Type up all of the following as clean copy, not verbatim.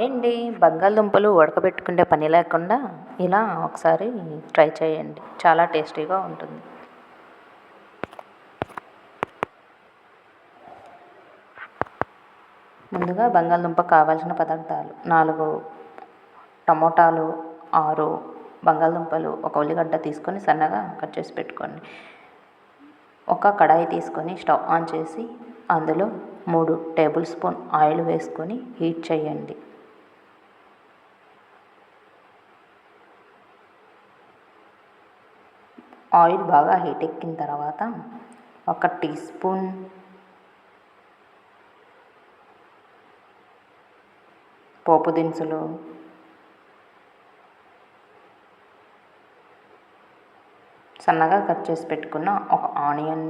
ఏంటి బంగాళదుంపలు ఉడకబెట్టుకునే పని లేకుండా ఇలా ఒకసారి ట్రై చేయండి, చాలా టేస్టీగా ఉంటుంది. ముందుగా బంగాళదుంప కావాల్సిన పదార్థాలు: 4 టమోటాలు, 6 బంగాళదుంపలు, 1 ఉల్లిగడ్డ తీసుకొని సన్నగా కట్ చేసి పెట్టుకోండి. ఒక కడాయి తీసుకొని స్టవ్ ఆన్ చేసి అందులో 3 టేబుల్ స్పూన్ ఆయిల్ వేసుకొని హీట్ చేయండి. ఆయిల్ బాగా హీట్ ఎక్కిన తర్వాత 1 టీ స్పూన్ పోపు దినుసులు, సన్నగా కట్ చేసి పెట్టుకున్న 1 ఆనియన్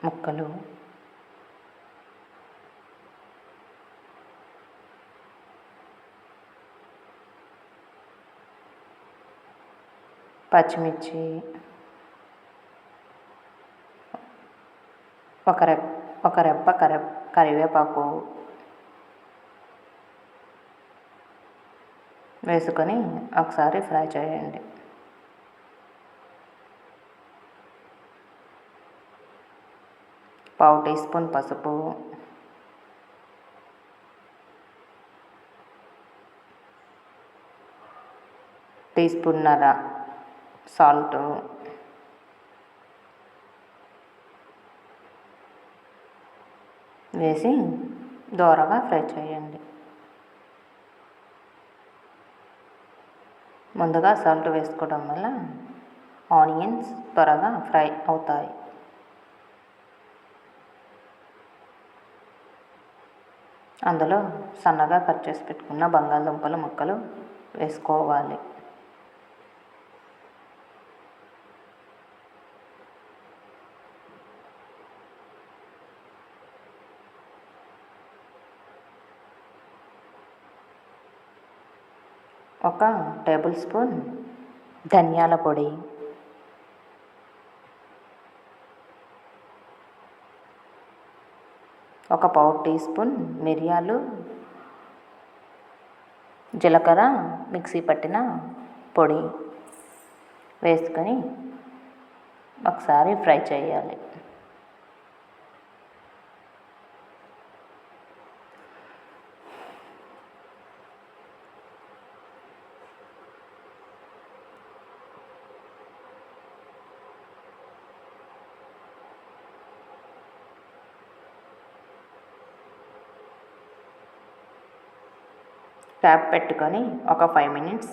ముక్కలు, పచ్చిమిర్చి, ఒక రెబ్బ కరివేపాకు వేసుకొని ఒకసారి ఫ్రై చేయండి. పావు టీ స్పూన్ పసుపు, టీ స్పూన్నర సాల్ట్, వేసి దోరగా ఫ్రై చేయండి. ముందుగా సాల్ట్ వేసుకోవడం వల్ల ఆనియన్స్ త్వరగా ఫ్రై అవుతాయి. అందులో సన్నగా కట్ చేసి పెట్టుకున్న బంగాళదుంపల ముక్కలు వేసుకోవాలి. ఒక టేబుల్ స్పూన్ ధనియాల పొడి, ఒక పావు టీ స్పూన్ మిరియాలు, జీలకర్ర మిక్సీ పట్టిన పొడి వేసుకొని ఒకసారి ఫ్రై చేయాలి. ట్యాప్ పెట్టుకొని ఒక 5 మినిట్స్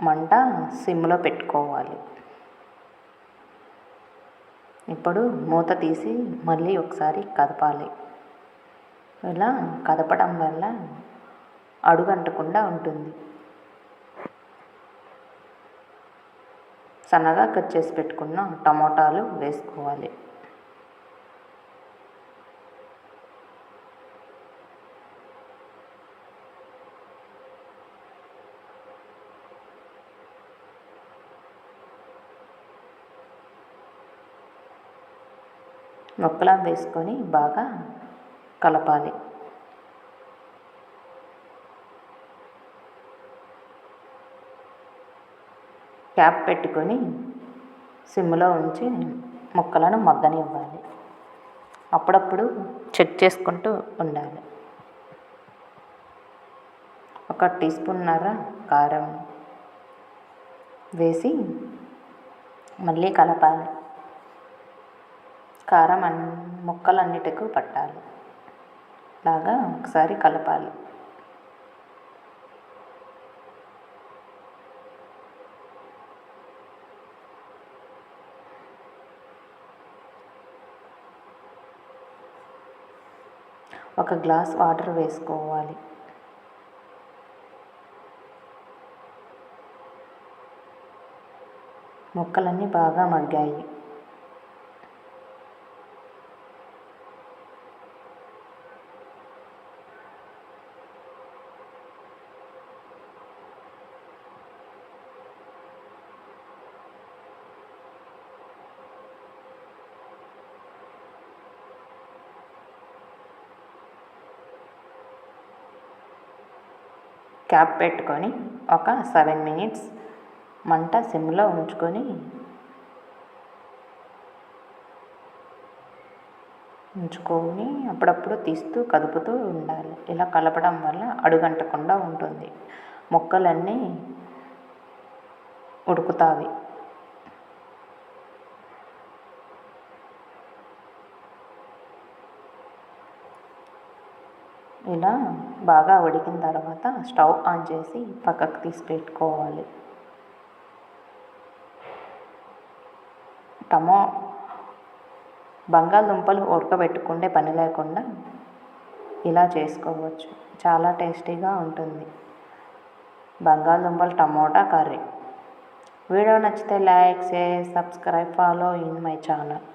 మంట సిమ్లో పెట్టుకోవాలి. ఇప్పుడు మూత తీసి మళ్ళీ ఒకసారి కదపాలి. ఇలా కదపడం వల్ల అడుగంటకుండా ఉంటుంది. సన్నగా కట్ చేసి పెట్టుకున్న టమోటాలు వేసుకోవాలి. ముక్కలా వేసుకొని బాగా కలపాలి. క్యాప్ పెట్టుకొని సిమ్లో ఉంచి ముక్కలను మగ్గనివ్వాలి. అప్పుడప్పుడు చెక్ చేసుకుంటూ ఉండాలి. 1 టీ స్పూన్నర కారం వేసి మళ్ళీ కలపాలి. కారం ముక్కలన్నిటికీ పట్టాలి. లాగా ఒకసారి కలపాలి. ఒక గ్లాస్ వాటర్ వేసుకోవాలి. ముక్కలన్నీ బాగా మగ్గాయి. క్యాప్ పెట్టుకొని ఒక 7 మినిట్స్ మంట సిమ్లో ఉంచుకొని అప్పుడప్పుడు తీస్తూ కదుపుతూ ఉండాలి. ఇలా కలపడం వల్ల అడుగంటకుండా ఉంటుంది. ముక్కలన్నీ ఉడుకుతాయి. ఇలా బాగా ఉడికిన తర్వాత స్టవ్ ఆన్ చేసి పక్కకు తీసి పెట్టుకోవాలి. బంగాళదుంపలు ఉడకబెట్టుకునే పని లేకుండా ఇలా చేసుకోవచ్చు. చాలా టేస్టీగా ఉంటుంది బంగాళదుంపలు టమోటా కర్రీ. వీడియో నచ్చితే like, share, subscribe, follow in my channel.